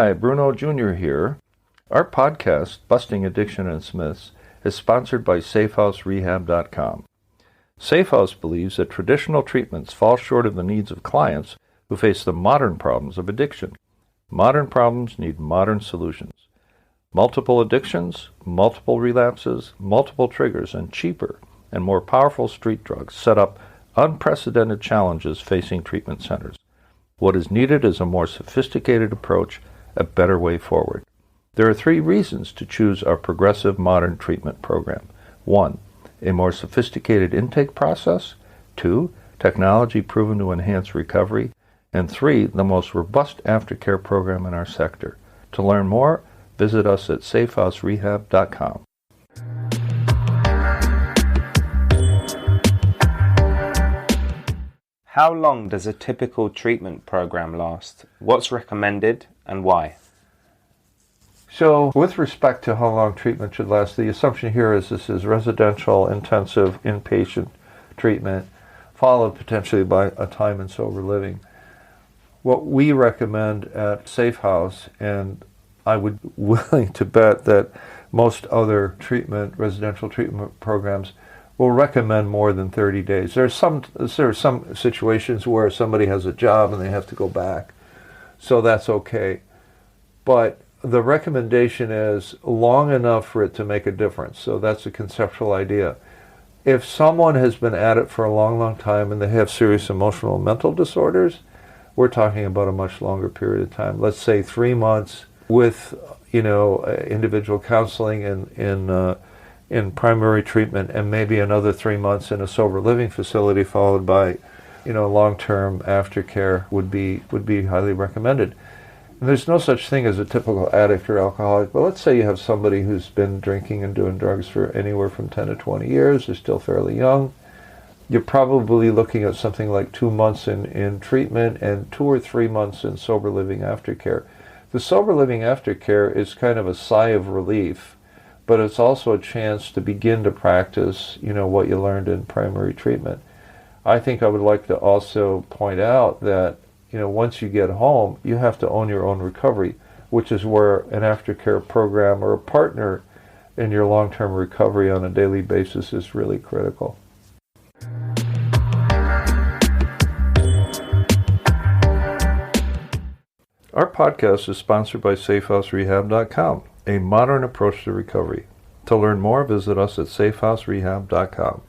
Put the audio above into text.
Hi, Bruno Jr. here. Our podcast, Busting Addiction and Smiths, is sponsored by SafeHouseRehab.com. SafeHouse believes that traditional treatments fall short of the needs of clients who face the modern problems of addiction. Modern problems need modern solutions. Multiple addictions, multiple relapses, multiple triggers, and cheaper and more powerful street drugs set up unprecedented challenges facing treatment centers. What is needed is a more sophisticated approach, a better way forward. There are 3 reasons to choose our progressive modern treatment program. 1, a more sophisticated intake process. 2, technology proven to enhance recovery. And 3, the most robust aftercare program in our sector. To learn more, visit us at SafeHouseRehab.com. How long does a typical treatment program last? What's recommended and why? So, with respect to how long treatment should last, the assumption here is this is residential, intensive, inpatient treatment, followed potentially by a time in sober living. What we recommend at SafeHouse, and I would be willing to bet that most other residential treatment programs will recommend more than 30 days. There are some situations where somebody has a job and they have to go back, so that's okay. But the recommendation is long enough for it to make a difference. So that's a conceptual idea. If someone has been at it for a long, long time and they have serious emotional and mental disorders, we're talking about a much longer period of time. Let's say 3 months with, individual counseling in primary treatment, and maybe another 3 months in a sober living facility, followed by, long-term aftercare would be highly recommended. And there's no such thing as a typical addict or alcoholic, but let's say you have somebody who's been drinking and doing drugs for anywhere from 10 to 20 years, they're still fairly young. You're probably looking at something like 2 months in treatment and 2 or 3 months in sober living aftercare. The sober living aftercare is kind of a sigh of relief, but it's also a chance to begin to practice, what you learned in primary treatment. I think I would like to also point out that once you get home, you have to own your own recovery, which is where an aftercare program or a partner in your long-term recovery on a daily basis is really critical. Our podcast is sponsored by SafeHouseRehab.com, a modern approach to recovery. To learn more, visit us at SafeHouseRehab.com.